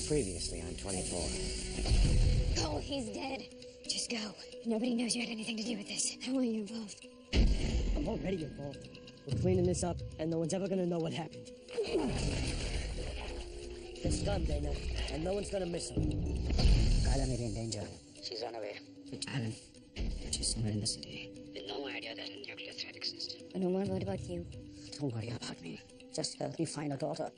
Previously on 24. Go, he's dead. Just go. Nobody knows you had anything to do with this. I want you involved. I'm already involved. We're cleaning this up, and no one's ever gonna know what happened. It's done, Dana, and no one's gonna miss him. Carla may be in danger. She's on her way. With Alan. She's somewhere in the city. With no idea that a nuclear threat exists. I know more about you. Don't worry about me. Just help me find her daughter.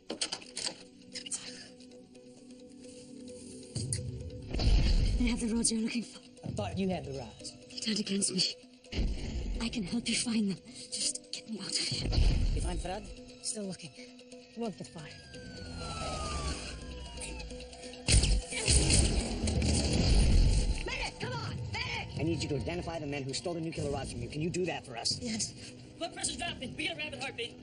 I have the roads you're looking for. I thought you had the rods. You're not against me. I can help you find them. Just get me out of here. You find Fred? Still looking. He won't get fired. Medic, come on! Medic! I need you to identify the men who stole the nuclear rods from you. Can you do that for us? Yes. Blood pressure's dropping. We got a rapid heartbeat.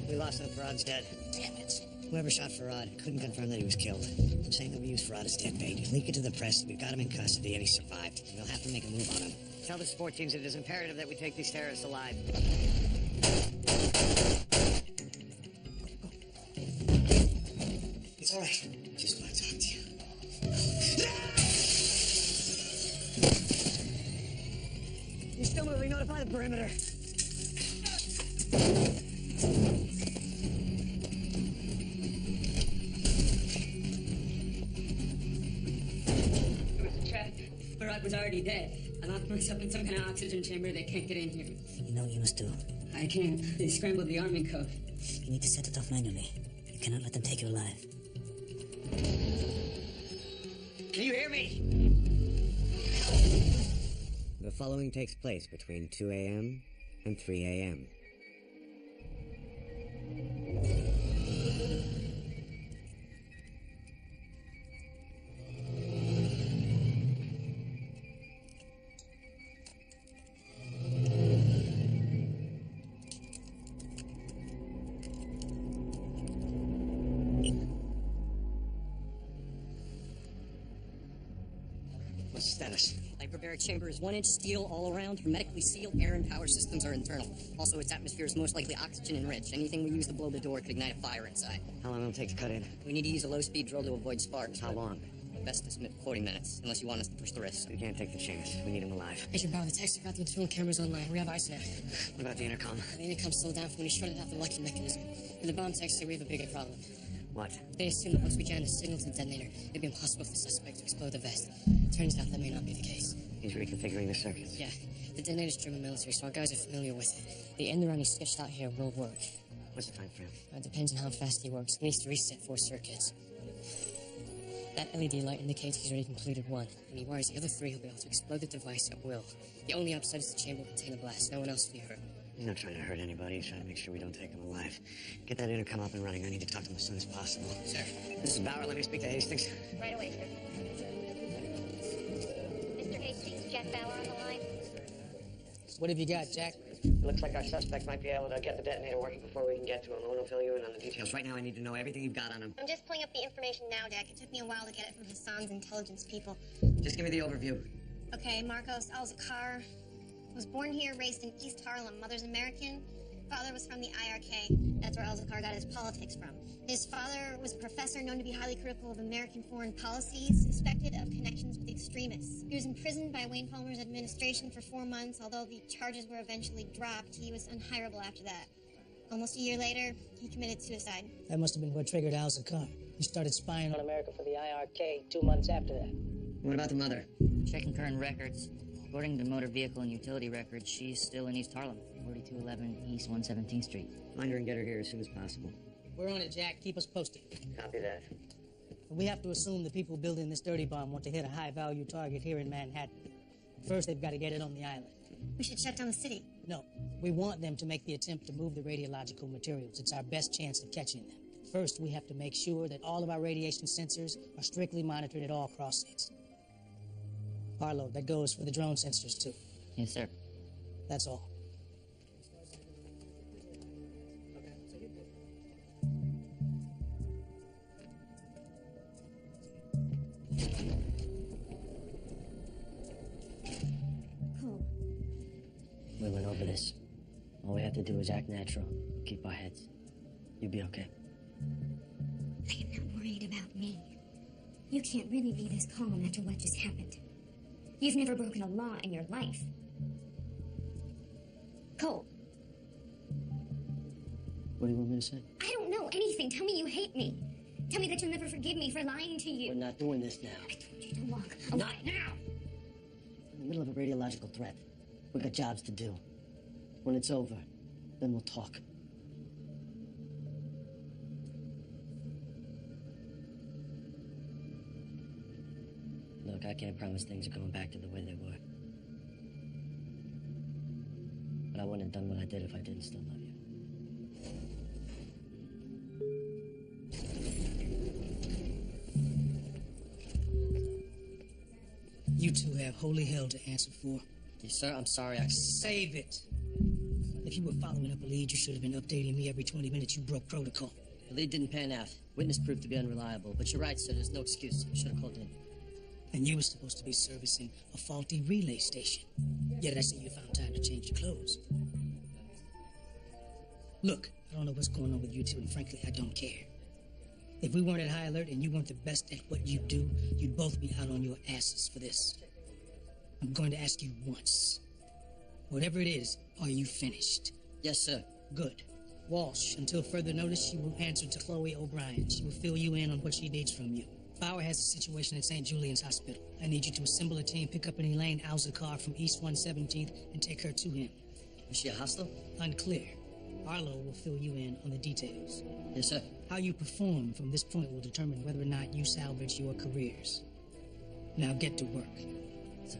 We lost him. Farad's dead. Damn it. Whoever shot Farad couldn't confirm that he was killed. I'm saying that we use Farad as dead bait. Leak it to the press. We've got him in custody and he survived. We'll have to make a move on him. Tell the support teams that it is imperative that we take these terrorists alive. It's all right. Just want to talk to you. You're still moving. Notify the perimeter. Farad was already dead. I locked myself in some kind of oxygen chamber. They can't get in here. You know what you must do. I can't. They scrambled the army code. You need to set it off manually. You cannot let them take you alive. Can you hear me? The following takes place between 2 a.m. and 3 a.m. What's the status? Hyperbaric chamber is 1-inch steel all around, hermetically sealed. Air and power systems are internal. Also, its atmosphere is most likely oxygen enriched. Anything we use to blow the door could ignite a fire inside. How long will it take to cut in? We need to use a low-speed drill to avoid sparks. How long? Best estimate 40 minutes, unless you want us to push the risk. We can't take the chance. We need him alive. Agent Bauer, the techs have got the internal cameras online. We have eyes now. What about the intercom? The intercom's still down from when he shorted out the locking mechanism. With the bomb techs say we have a bigger problem. What? They assume that once we jam the signal to the detonator, it'd be impossible for the suspect to explode the vest. Turns out that may not be the case. He's reconfiguring the circuits. Yeah, the detonator's German military, so our guys are familiar with it. The end run he sketched out here will work. What's the time frame? It depends on how fast he works. He needs to reset 4 circuits. That LED light indicates he's already completed 1. When he wires the other 3, he'll be able to explode the device at will. The only upside is the chamber will contain a blast. No one else will be hurt. He's not trying to hurt anybody. He's trying to make sure we don't take him alive. Get that intercom up and running. I need to talk to him as soon as possible. Sir. This is Bauer. Let me speak to Hastings. Right away, sir. Mr. Hastings, Jack Bauer on the line. What have you got, Jack? It looks like our suspect might be able to get the detonator working before we can get to him. Owen will fill you in on the details. Right now, I need to know everything you've got on him. I'm just pulling up the information now, Jack. It took me a while to get it from Hassan's intelligence people. Just give me the overview. Okay, Marcos Al-Zakar was born here, raised in East Harlem. Mother's American. Father was from the IRK. That's where Al-Zakar got his politics from. His father was a professor known to be highly critical of American foreign policies, suspected of connections with extremists. He was imprisoned by Wayne Palmer's administration for 4 months. Although the charges were eventually dropped, he was unhireable after that. Almost a year later, he committed suicide. That must have been what triggered Al-Zakar. He started spying on America for the IRK 2 months after that. What about the mother? Checking current records. According to motor vehicle and utility records, she's still in East Harlem, 4211 East 117th Street. Find her and get her here as soon as possible. We're on it, Jack. Keep us posted. Copy that. We have to assume the people building this dirty bomb want to hit a high-value target here in Manhattan. First, they've got to get it on the island. We should shut down the city. No, we want them to make the attempt to move the radiological materials. It's our best chance of catching them. First, we have to make sure that all of our radiation sensors are strictly monitored at all crossings. Harlow, that goes for the drone sensors, too. Yes, sir. That's all. We went over this. All we have to do is act natural. Keep our heads. You'll be okay. I am not worried about me. me. You can't really be this calm after what just happened. You've never broken a law in your life. Cole. What do you want me to say? I don't know anything. Tell me you hate me. Tell me that you'll never forgive me for lying to you. We're not doing this now. I told you to walk away. Not now! We're in the middle of a radiological threat. We've got jobs to do. When it's over, then we'll talk. Look, I can't promise things are going back to the way they were. But I wouldn't have done what I did if I didn't still love you. You two have holy hell to answer for. Yes, sir, I'm sorry. Save it. If you were following up a lead, you should have been updating me every 20 minutes. You broke protocol. The lead didn't pan out. Witness proved to be unreliable. But you're right, sir. There's no excuse. You should have called in. And you were supposed to be servicing a faulty relay station. Yet I see you found time to change your clothes. Look, I don't know what's going on with you two, and frankly, I don't care. If we weren't at high alert and you weren't the best at what you do, you'd both be out on your asses for this. I'm going to ask you once. Whatever it is, are you finished? Yes, sir. Good. Walsh, until further notice, she will answer to Chloe O'Brien. She will fill you in on what she needs from you. Bauer has a situation at St. Julian's Hospital. I need you to assemble a team, pick up an Elaine Alzakar from East 117th, and take her to him. Is she a hostile? Unclear. Arlo will fill you in on the details. Yes, sir. How you perform from this point will determine whether or not you salvage your careers. Now get to work. Sir.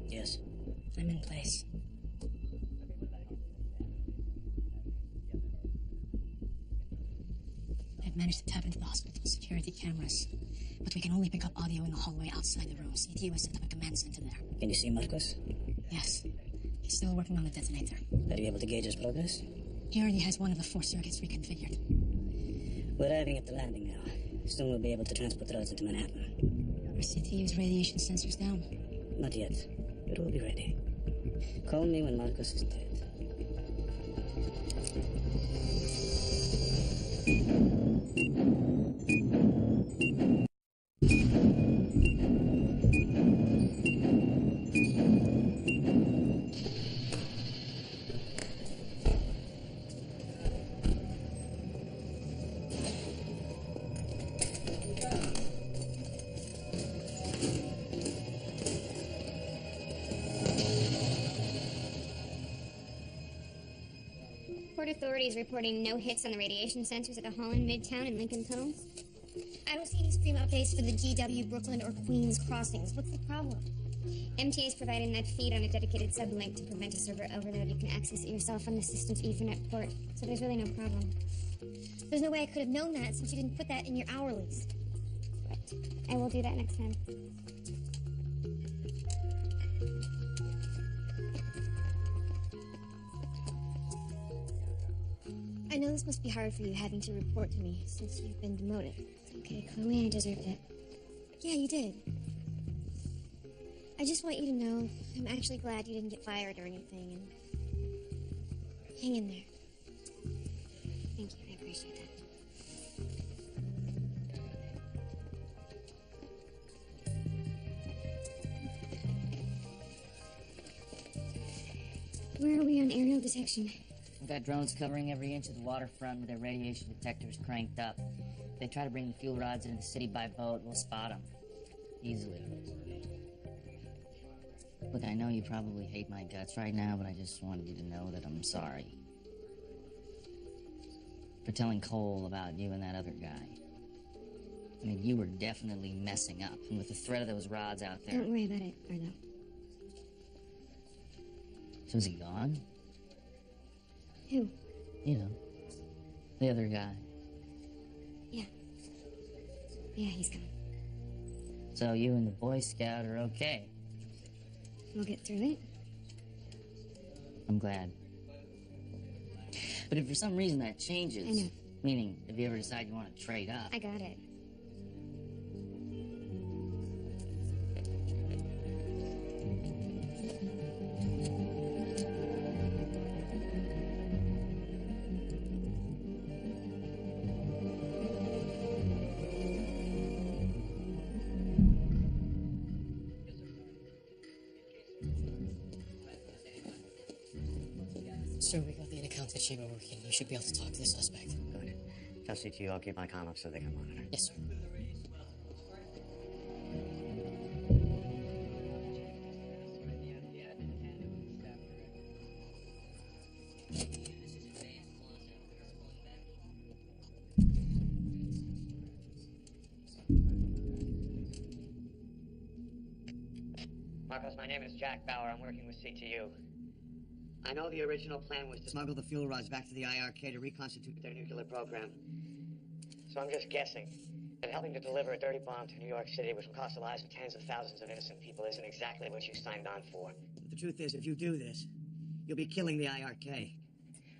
Yes. I'm in place. I've managed to tap into the hospital's security cameras, but we can only pick up audio in the hallway outside the room. CTU has set up a command center there. Can you see Marcos? Yes. He's still working on the detonator. Are you able to gauge his progress? He already has one of the 4 circuits reconfigured. We're arriving at the landing now. Soon we'll be able to transport the roads into Manhattan. Are CTU's radiation sensors down? Not yet, but we'll be ready. Call me when Marcos is dead. Port authorities reporting no hits on the radiation sensors at the Holland, Midtown, and Lincoln tunnels. I don't see any stream updates for the GW, Brooklyn, or Queens crossings. What's the problem? MTA is providing that feed on a dedicated sublink to prevent a server overload. You can access it yourself on the system's Ethernet port, so there's really no problem. There's no way I could have known that since you didn't put that in your hourlies. Right. I will do that next time. I know this must be hard for you having to report to me since you've been demoted. It's okay, Chloe, I deserved it. Yeah, you did. I just want you to know I'm actually glad you didn't get fired or anything, and hang in there. Thank you, I appreciate that. Where are we on aerial detection? We've got drones covering every inch of the waterfront with their radiation detectors cranked up. If they try to bring the fuel rods into the city by boat, we'll spot them. Easily. Look, I know you probably hate my guts right now, but I just wanted you to know that I'm sorry. For telling Cole about you and that other guy. I mean, you were definitely messing up, and with the threat of those rods out there... Don't worry about it, Arlo. So is he gone? Who? You know, the other guy. Yeah. Yeah, he's gone. So you and the Boy Scout are okay. We'll get through it. I'm glad. But if for some reason that changes... I know. Meaning, if you ever decide you want to trade up... I got it. Sir, we got the account that Sheba working. You should be able to talk to the suspect. Good. Tell CTU I'll keep my comm up so they can monitor. Yes, sir. Marcos, my name is Jack Bauer. I'm working with CTU. I know the original plan was to smuggle the fuel rods back to the IRK to reconstitute their nuclear program. So I'm just guessing that helping to deliver a dirty bomb to New York City, which will cost the lives of tens of thousands of innocent people, isn't exactly what you signed on for. But the truth is, if you do this, you'll be killing the IRK.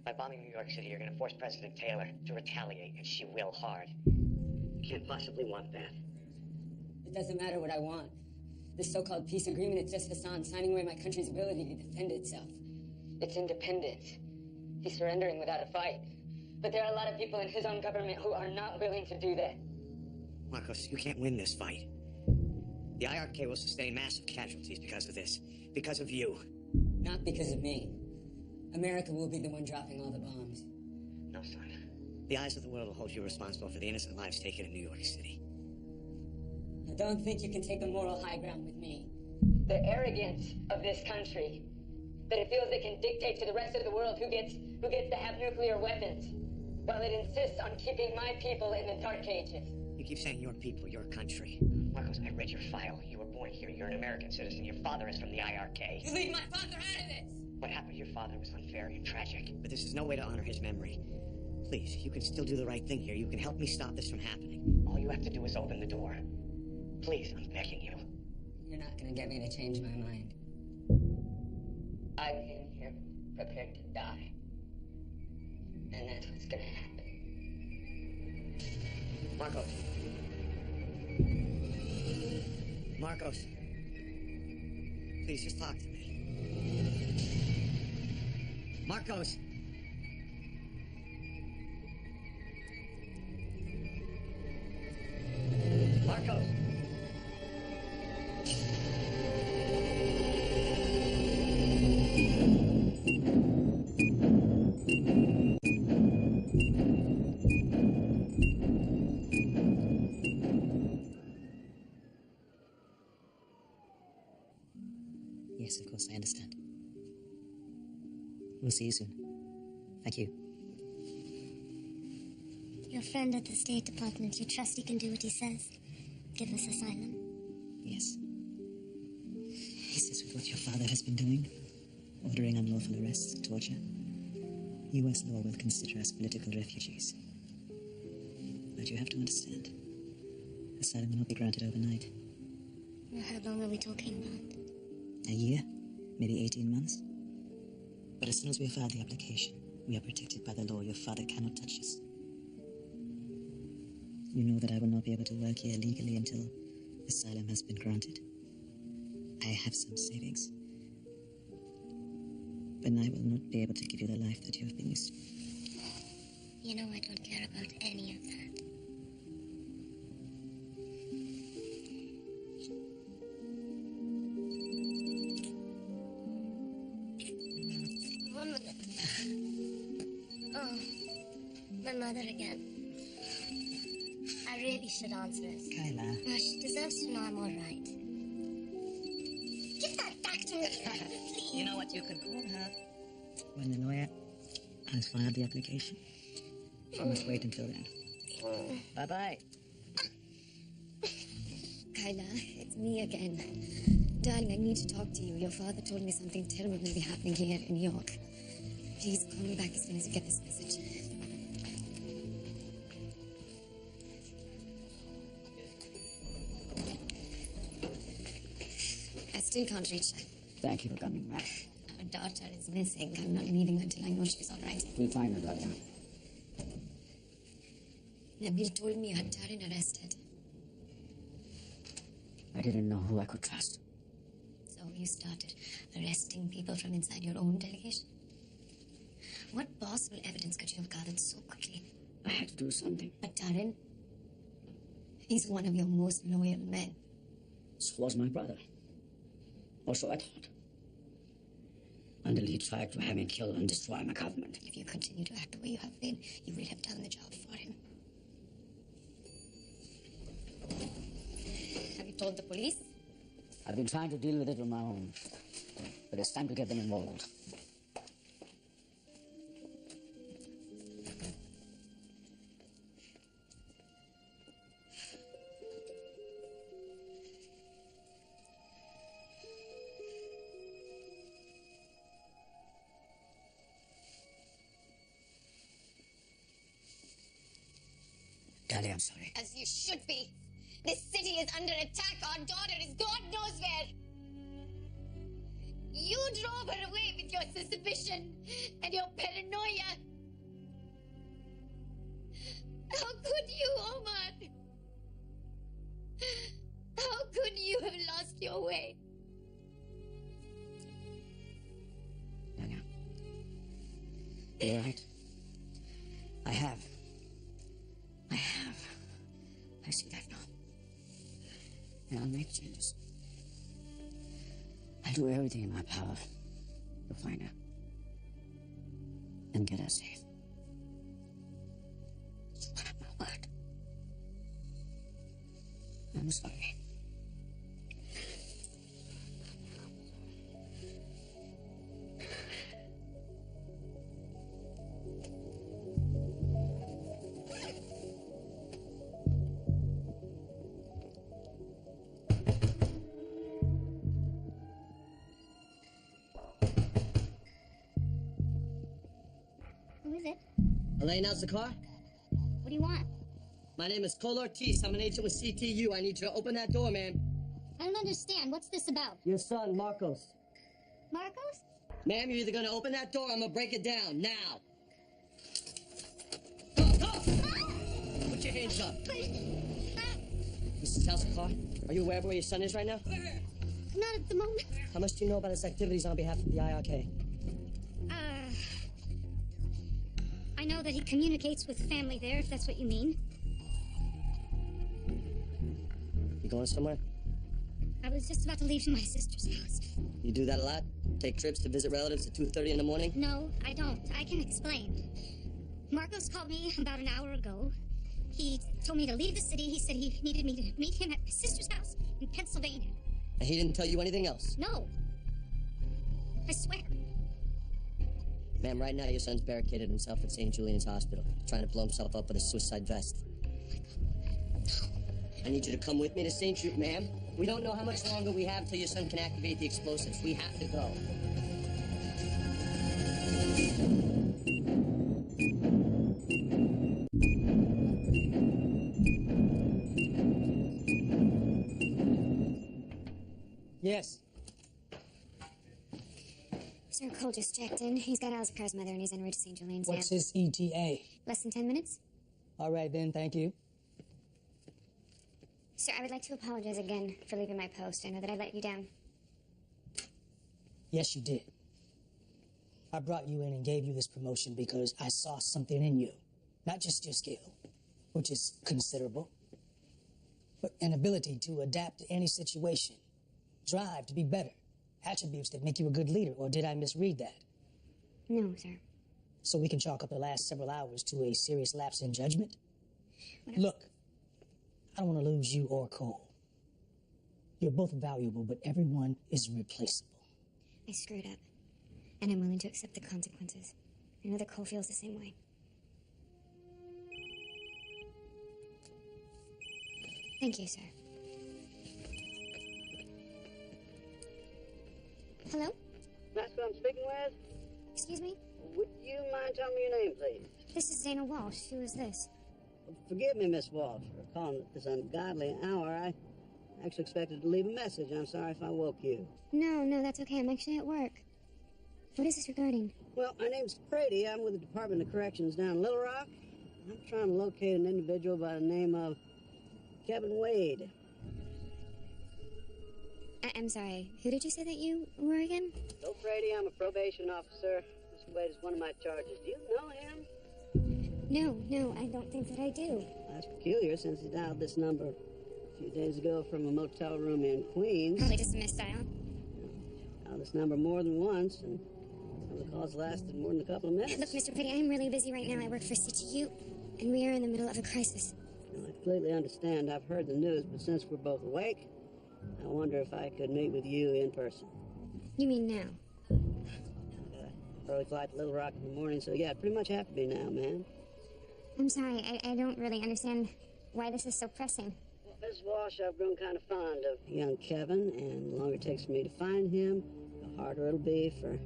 By bombing New York City, you're going to force President Taylor to retaliate, and she will hard. You can't possibly want that. It doesn't matter what I want. This so-called peace agreement, it's just Hassan signing away my country's ability to defend itself. It's independence. He's surrendering without a fight. But there are a lot of people in his own government who are not willing to do that. Marcos, you can't win this fight. The IRK will sustain massive casualties because of this. Because of you. Not because of me. America will be the one dropping all the bombs. No, son. The eyes of the world will hold you responsible for the innocent lives taken in New York City. I don't think you can take a moral high ground with me. The arrogance of this country, that it feels it can dictate to the rest of the world who gets to have nuclear weapons, while it insists on keeping my people in the dark ages. You keep saying your people, your country. Marcos, I read your file. You were born here. You're an American citizen. Your father is from the IRK. You leave my father out of this! What happened to your father was unfair and tragic, but this is no way to honor his memory. Please, you can still do the right thing here. You can help me stop this from happening. All you have to do is open the door. Please, I'm begging you. You're not gonna get me to change my mind. I came here prepared to die. And that's what's gonna happen. Marcos. Marcos. Please, just talk to me. Marcos. Marcos. Yes, of course, I understand. We'll see you soon. Thank you. Your friend at the State Department, you trust he can do what he says? Give us asylum? Yes. He says with what your father has been doing, ordering unlawful arrests, torture, U.S. law will consider us political refugees. But you have to understand, asylum will not be granted overnight. How long are we talking about? A year, maybe 18 months. But as soon as we have filed the application, we are protected by the law. Your father cannot touch us. You know that I will not be able to work here legally until asylum has been granted. I have some savings, but I will not be able to give you the life that you have been used to. You know I don't care about any of that. One minute. Oh, my mother again. I really should answer it. Kyla. She deserves to know I'm all right. Give that back to me, please. You know what you can call her? When the lawyer has filed the application. She must wait until then. Bye-bye. Kyla, it's me again. Darling, I need to talk to you. Your father told me something terrible may be happening here in New York. Please call me back as soon as you get this message. still can't reach her. Thank you for coming back. Our daughter is missing. I'm not leaving until I know she's all right. We'll find her, Dahlia. Nabil told me you had Taryn arrested. I didn't know who I could trust. So you started arresting people from inside your own delegation? What possible evidence could you have gathered so quickly? I had to do something. But Taryn, he's one of your most loyal men. So was my brother. Or so I thought. Until he tried to have me kill and destroy my government. If you continue to act the way you have been, you will have done the job for him. Have you told the police? I've been trying to deal with it on my own. But it's time to get them involved. Dahlia, I'm sorry. As you should be. This city is under attack. Our daughter is God knows where. You drove her away with your suspicion and your paranoia. How could you, Omar? How could you have lost your way? Dahlia, you're right. I have. I see that now. And I'll make changes. I'll do everything in my power to find her and get her safe. Swear my word. I'm sorry. Who is it? Elaine, how's the car? What do you want? My name is Cole Ortiz. I'm an agent with CTU. I need you to open that door, ma'am. I don't understand. What's this about? Your son, Marcos. Marcos? Ma'am, you're either gonna open that door or I'm gonna break it down, now. Go! Put your hands up. Mrs. How's the car? Are you aware of where your son is right now? Not at the moment. How much do you know about his activities on behalf of the IRK? I know that he communicates with family there, if that's what you mean. You going somewhere? I was just about to leave to my sister's house. You do that a lot? Take trips to visit relatives at 2:30 in the morning? No, I don't. I can explain. Marcos called me about an hour ago. He told me to leave the city. He said he needed me to meet him at my sister's house in Pennsylvania. And he didn't tell you anything else? No. I swear. Ma'am, right now your son's barricaded himself at St. Julian's Hospital, trying to blow himself up with a suicide vest. I need you to come with me to St. Jude, ma'am. We don't know how much longer we have till your son can activate the explosives. We have to go. Yes. Sir Cole just checked in. He's got Alzakar's mother and he's en route to St. Julian's What's now. his ETA? Less than 10 minutes? All right, then, thank you. Sir, I would like to apologize again for leaving my post. I know that I let you down. Yes, you did. I brought you in and gave you this promotion because I saw something in you. Not just your skill, which is considerable, but an ability to adapt to any situation, drive to be better, attributes that make you a good leader, or did I misread that? No, sir. So we can chalk up the last several hours to a serious lapse in judgment? Look, I don't want to lose you or Cole. You're both valuable, but everyone is replaceable. I screwed up, and I'm willing to accept the consequences. I know that Cole feels the same way. Thank you, sir. Hello? That's who I'm speaking with? Excuse me? Would you mind telling me your name, please? This is Dana Walsh. Who is this? Forgive me, Miss Walsh, for calling at this ungodly hour. I Actually expected to leave a message. I'm sorry if I woke you. No, that's okay. I'm actually at work. What is this regarding? Well, my name's Brady. I'm with the Department of Corrections down in Little Rock. I'm trying to locate an individual by the name of Kevin Wade. I'm sorry. Who did you say that you were again? So, Brady, I'm a probation officer. Mr. Wade is one of my charges. Do you know him? No, I don't think that I do. That's peculiar since he dialed this number a few days ago from a motel room in Queens. Probably just a misdial. Dialed this number more than once, and the calls lasted more than a couple of minutes. Look, Mr. Pretty, I'm really busy right now. I work for CTU, and we are in the middle of a crisis. I completely understand. I've heard the news, but since we're both awake, I wonder if I could meet with you in person. You mean now? Early flight to Little Rock in the morning, so yeah, it pretty much have to be now, man. I'm sorry, I don't really understand why this is so pressing. Well, Miss Walsh, I've grown kind of fond of young Kevin, and the longer it takes for me to find him, the harder it'll be for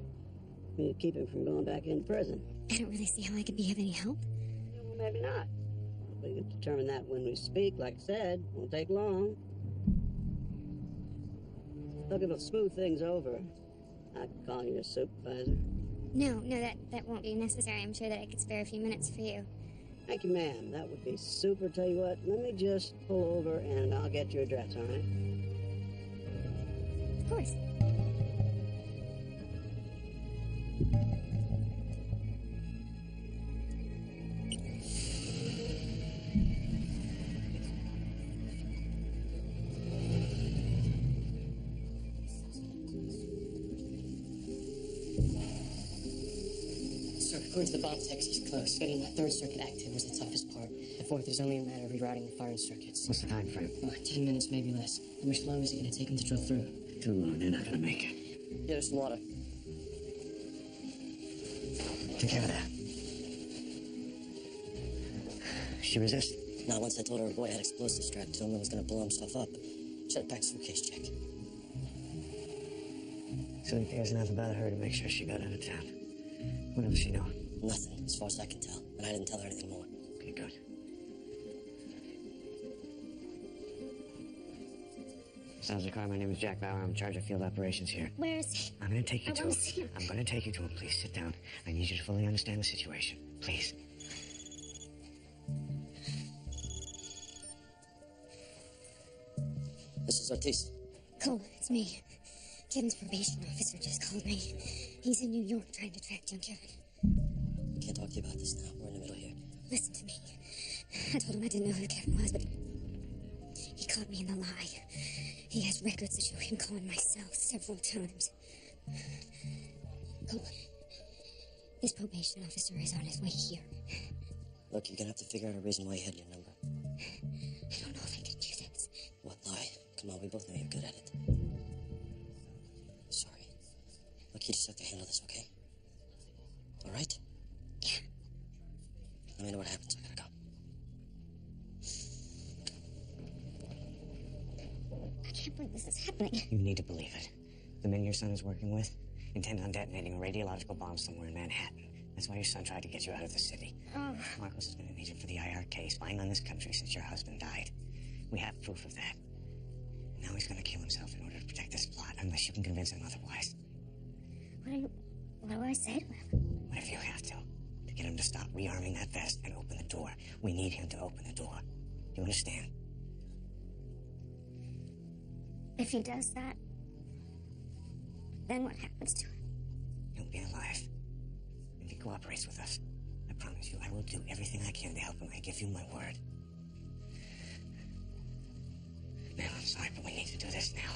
me to keep him from going back into prison. I don't really see how I could be of any help. Yeah, well, maybe not. We can determine that when we speak. Like I said, won't take long. Look, it'll smooth things over. I can call you a supervisor. No, that won't be necessary. I'm sure that I could spare a few minutes for you. Thank you, ma'am. That would be super. Tell you what, let me just pull over and I'll get your address, all right? Of course. According to the bomb tech, he's close. Getting the third circuit active was the toughest part. The fourth is only a matter of rerouting the firing circuits. What's the time frame? 10 minutes, maybe less. How much longer is it going to take them to drill through? Too long. They're not going to make it. Get us some water. Take care of that. She resists? Not once I told her her boy had explosives strapped to him and was going to blow himself up. Shut back suitcase check. So he cares enough about her to make sure she got out of town. What else she know? Nothing, as far as I can tell. And I didn't tell her anything more. Okay, good. Salazar, my name is Jack Bauer. I'm in charge of field operations here. Where is he? I'm going to take you I to wanna him. see him. I'm going to take you to him. Please sit down. I need you to fully understand the situation. Please. This is Ortiz. Cole, it's me. Kevin's probation officer just called me. He's in New York trying to track down Kevin. I can't talk to you about this now. We're in the middle here. Listen to me. I told him I didn't know who Kevin was, but he caught me in the lie. He has records that show him calling my cell several times. Cole, this probation officer is on his way here. Look, you're going to have to figure out a reason why you had your number. I don't know if I can do this. What lie? Come on, we both know you're good at it. Sorry. Look, you just have to handle this, okay? All right? Yeah. Let me know what happens. I gotta go. I can't believe this is happening. You need to believe it. The men your son is working with intend on detonating a radiological bomb somewhere in Manhattan. That's why your son tried to get you out of the city. Oh. Marcos is going to need it for the IRK spying on this country since your husband died. We have proof of that. Now he's going to kill himself in order to protect this plot, unless you can convince him otherwise. What do I say to him? Whatever you have to get him to stop rearming that vest and open the door. We need him to open the door. Do you understand? If he does that, then what happens to him? He'll be alive. If he cooperates with us, I promise you I will do everything I can to help him. I give you my word. Man, I'm sorry, but we need to do this now.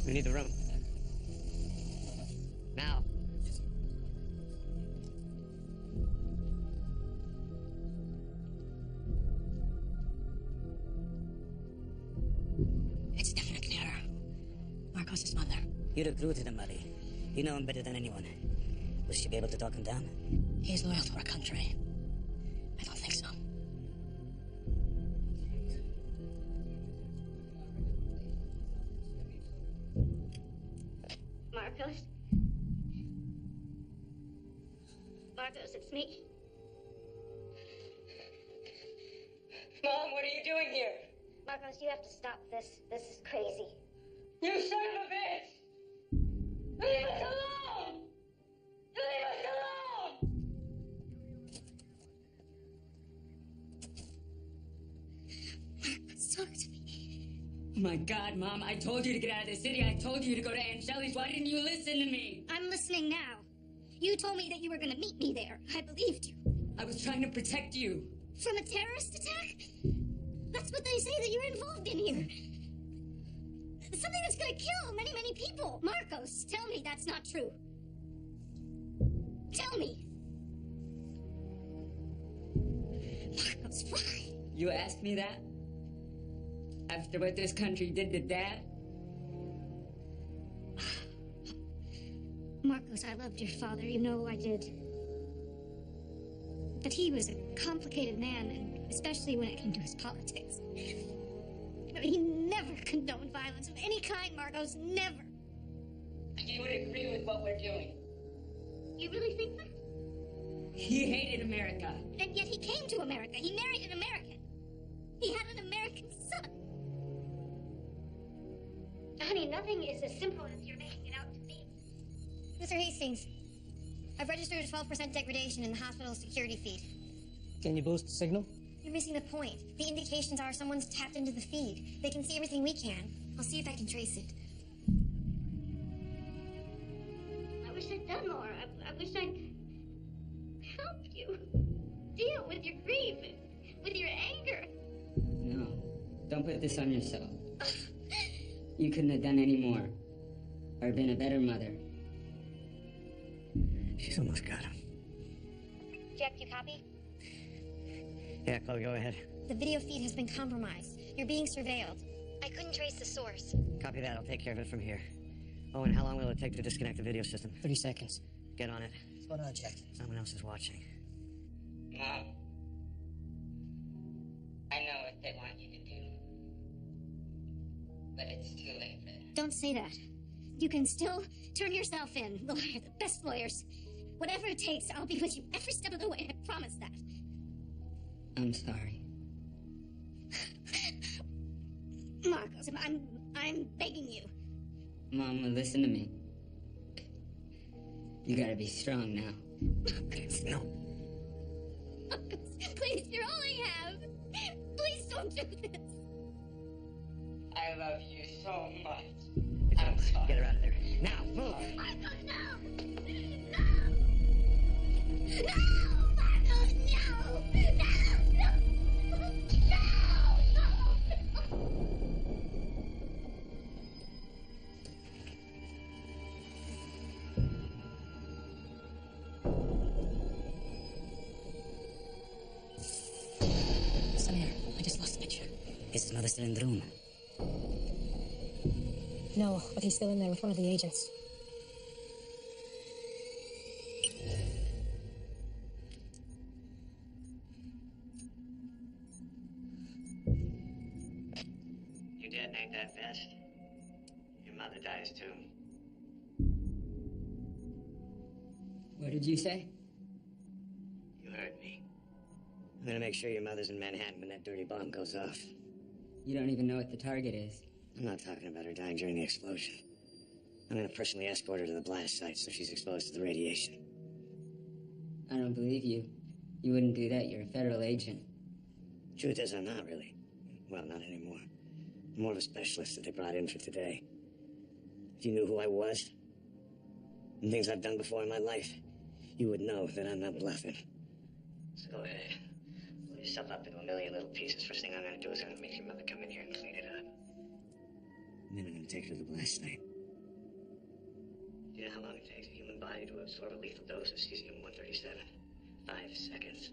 We need the room. Now. It's definitely her. Marcos' mother. You're the glue to the money. You know him better than anyone. Will she be able to talk him down? He's loyal to our country. I don't think so. Marcos, it's me. Mom, what are you doing here? Marcos, you have to stop this. This is crazy. You son of a bitch! Leave us alone! Leave us alone! Marcos, talk to me. Oh my God, Mom, I told you to get out of the city. I told you to go to Aunt Shelley's. Why didn't you listen to me? I'm listening now. You told me that you were going to meet me there. I believed you. I was trying to protect you. From a terrorist attack? That's what they say that you're involved in here. Something that's going to kill many, many people. Marcos, tell me that's not true. Tell me. Marcos, why? You asked me that? After what this country did to Dad? Marcos, I loved your father. You know I did. But he was a complicated man, and especially when it came to his politics. He never condoned violence of any kind, Marcos. Never. You would agree with what we're doing. You really think that? He hated America. And yet he came to America. He married an American. He had an American son. Honey, nothing is as simple as you're making it out to be. Mr. Hastings, I've registered a 12% degradation in the hospital security feed. Can you boost the signal? You're missing the point. The indications are someone's tapped into the feed. They can see everything we can. I'll see if I can trace it. I wish I'd done more. I wish I'd helped you deal with your grief, with your anger. No, don't put this on yourself. You couldn't have done any more, or been a better mother. She's almost got him. Jack, you copy? Yeah, Chloe, go ahead. The video feed has been compromised. You're being surveilled. I couldn't trace the source. Copy that. I'll take care of it from here. Oh, and how long will it take to disconnect the video system? 30 seconds. Get on it. What's going on, Jack? Someone else is watching. Mom, I know what they want you to do, but it's too late for that. Don't say that. You can still turn yourself in. We'll hire the best lawyers. Whatever it takes, I'll be with you every step of the way. I promise that. I'm sorry. Marcos, I'm begging you. Mom, listen to me. You gotta be strong now. No. Marcos, please, you're all I have. Please don't do this. I love you so much. I'm sorry. Get her out of there. Now, move! Marcos, no! No! No! Marcos, no! No! No! Samir, I just lost the picture. Is his mother still in the room? No, but he's still in there with one of the agents. You detonate that vest, your mother dies too. What did you say? You heard me. I'm gonna make sure your mother's in Manhattan when that dirty bomb goes off. You don't even know what the target is. I'm not talking about her dying during the explosion. I'm gonna personally escort her to the blast site so she's exposed to the radiation. I don't believe you. You wouldn't do that. You're a federal agent. Truth is, I'm not really. Well, not anymore. I'm more of a specialist that they brought in for today. If you knew who I was, and things I've done before in my life, you would know that I'm not bluffing. So go ahead. Blow yourself up into a million little pieces. First thing I'm gonna do is I'm gonna make your mother come in here and clean it up. And then I'm gonna take her to the blast site. Do you know how long it takes a human body to absorb a lethal dose of cesium-137? 5 seconds.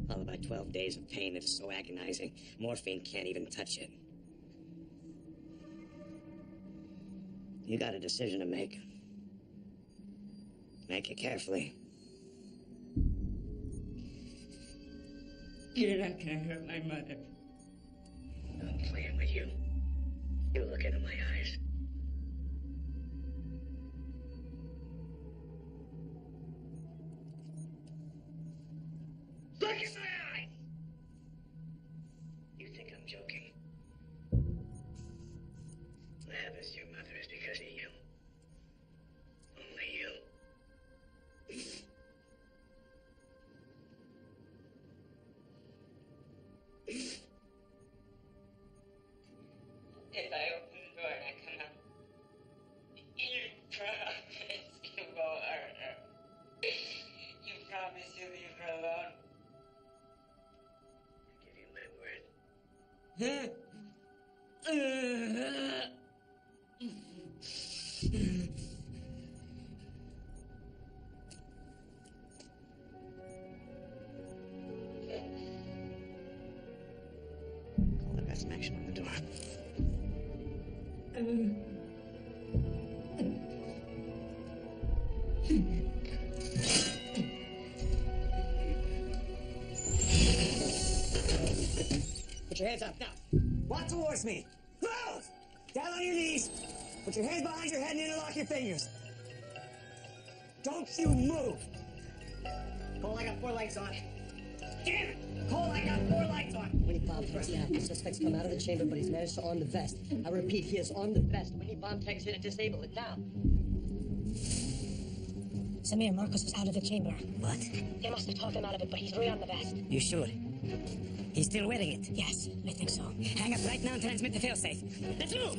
Followed by 12 days of pain that is so agonizing, morphine can't even touch it. You got a decision to make. Make it carefully. You're not gonna hurt my mother. I'm playing with you. You look into my eyes. Look in my eyes! You think I'm joking? What happens to your mother is because of you. Only you. If I open the door and I come out, you promise you won't hurt her. You promise you'll leave her alone. I give you my word. Call it, got some action on the door. Put your hands up now. Walk towards me. Close! Down on your knees. Put your hands behind your head and interlock your fingers. Don't you move. Cole, I got 4 lights on. Damn it! Cole, I got 4 lights on. Winnie bomb threat now. The suspect's come out of the chamber, but he's managed to arm the vest. I repeat, he has armed the vest. Winnie bomb tech's here to disable it now. Samir, Marcos is out of the chamber. What? They must have talked him out of it, but he's rearmed the vest. You sure? He's still wearing it. Yes, I think so. Hang up right now and transmit the failsafe. Let's move!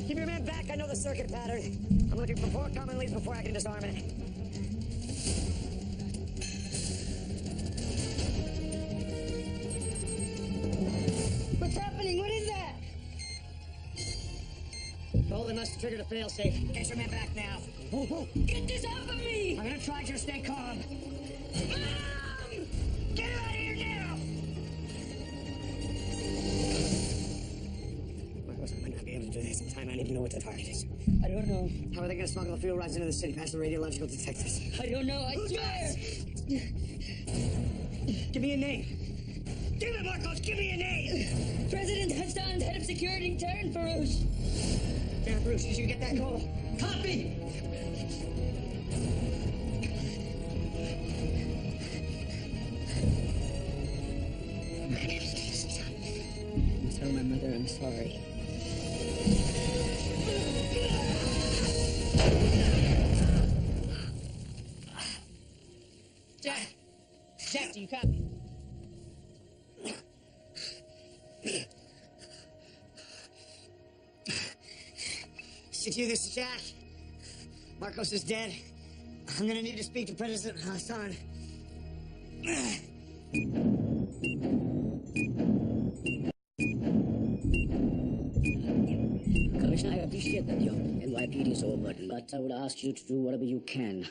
Keep your man back. I know the circuit pattern. I'm looking for 4 common leads before I can disarm it. What's happening? What is that? Cole, they must have triggered a failsafe. Get your man back now. Get this off of me! I'm gonna try to stay calm. Mom! Get him out of here now! Marcos, I might not be able to do this in time. I need to know what the target is. I don't know. How are they gonna smuggle the fuel rods into the city past the radiological detectors? I don't know. I swear! Give me a name. Give it, Marcos! Give me a name! President Hassan's head of security, Taryn Farouche. Darren Bruce, did you get that call? Copy! Tell my mother I'm sorry. Jack! Jack, do you copy? CTU, this is Jack. Marcos is dead. I'm gonna need to speak to President Hassan. Commissioner, I appreciate that your NYPD is overburdened, but I would ask you to do whatever you can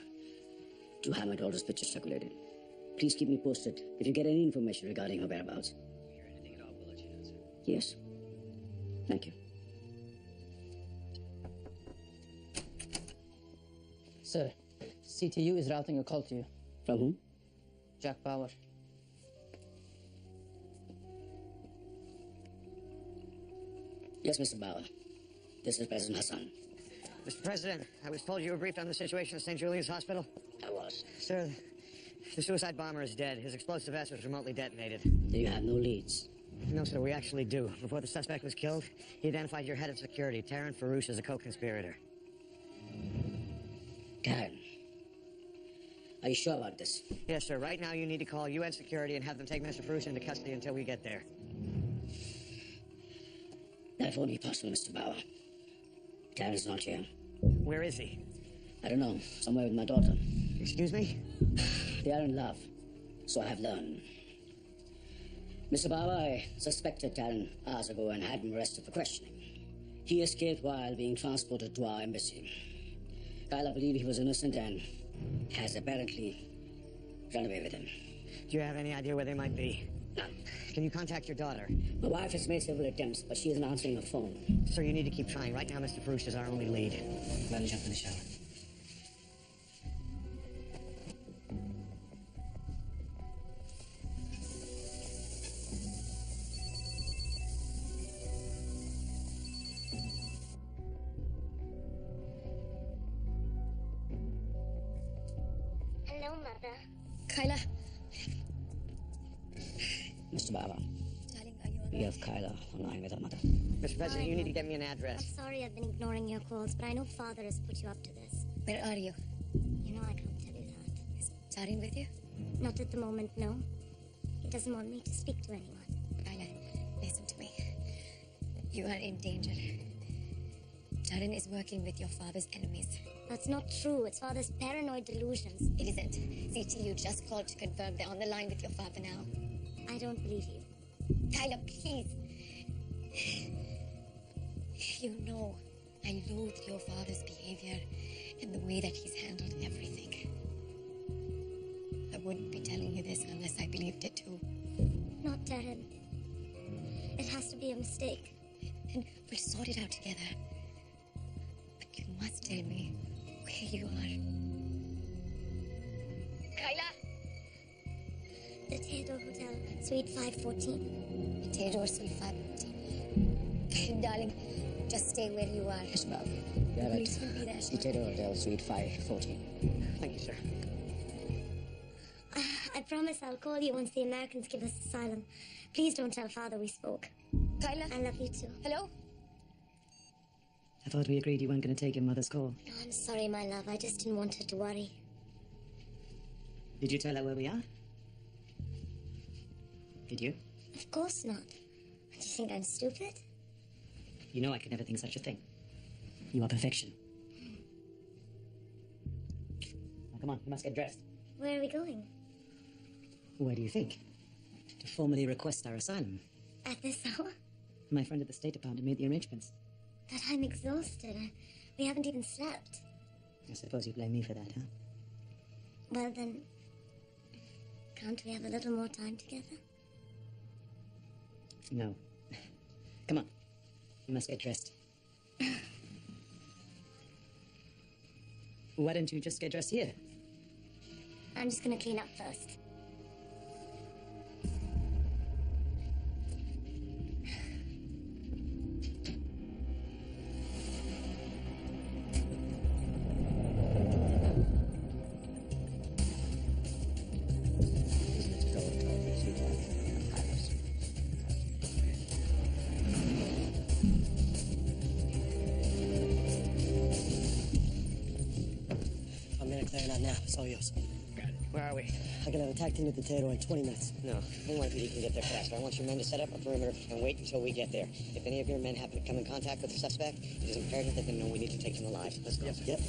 to have my daughter's picture circulated. Please keep me posted if you get any information regarding her whereabouts. If you hear anything at all, we'll let you know, sir. Yes. Thank you. Sir, CTU is routing a call to you. From whom? Jack Bauer. Yes, Mr. Bauer. This is President Hassan. Mr. President, I was told you were briefed on the situation at St. Julian's Hospital. I was. Sir, the suicide bomber is dead. His explosive vest was remotely detonated. Do you have no leads? No, sir, we actually do. Before the suspect was killed, he identified your head of security, Taryn Farouche, as a co-conspirator. Karen, are you sure about this? Yes, sir. Right now, you need to call UN security and have them take Mr. Farouche into custody until we get there. That won't be possible, Mr. Bauer. Karen's not here. Where is he? I don't know. Somewhere with my daughter. Excuse me? They are in love, so I have learned. Mr. Bauer, I suspected Taryn hours ago and had him arrested for questioning. He escaped while being transported to our embassy. Kyla believed he was innocent and has apparently run away with him. Do you have any idea where they might be? None. Can you contact your daughter? My wife has made several attempts, but she isn't answering her phone. Sir, you need to keep trying. Right now, Mr. Farouche is our only lead. Let me jump in the shower. Hello, Mother. Kyla, Mr. Baba. Darling, are you all We right? have Kyla online with her mother. Mr. President, you need to get me an address. I'm sorry I've been ignoring your calls, but I know Father has put you up to this. Where are you? You know I can't tell you that. Is Tarin with you? Not at the moment, no. He doesn't want me to speak to anyone. Kyla, listen to me. You are in danger. Tarin is working with your father's enemies. That's not true. It's Father's paranoid delusions. It isn't. CTU just called to confirm they're on the line with your father now. I don't believe you. Kyla, please. You know, I loathe your father's behavior and the way that he's handled everything. I wouldn't be telling you this unless I believed it too. Not Darren. It has to be a mistake. And we'll sort it out together. But you must tell me where you are. Kyla! The Theodore Hotel, Suite 514. Theodore, Suite 514. Darling, just stay where you are. Yes, ma'am. The Yeah, police will be there. Theodore Hotel, Suite 514. Thank you, sir. I promise I'll call you once the Americans give us asylum. Please don't tell Father we spoke. Kyla? I love you too. Hello? I thought we agreed you weren't going to take your mother's call. No, I'm sorry, my love. I just didn't want her to worry. Did you tell her where we are? Did you? Of course not. Do you think I'm stupid? You know I could never think such a thing. You are perfection. Now, come on, we must get dressed. Where are we going? Where do you think? To formally request our asylum. At this hour? My friend at the State Department made the arrangements. But I'm exhausted. We haven't even slept. I suppose you blame me for that, huh? Well, then, can't we have a little more time together? No. Come on. We must get dressed. Why don't you just get dressed here? I'm just gonna clean up first. I'm gonna clear it out now. It's all yours. Got it. Where are we? I can have a tag team at the Theodore in 20 minutes. No, NYPD can get there faster. I want your men to set up a perimeter and wait until we get there. If any of your men happen to come in contact with the suspect, it is imperative that they know we need to take him alive. Let's go. Yep.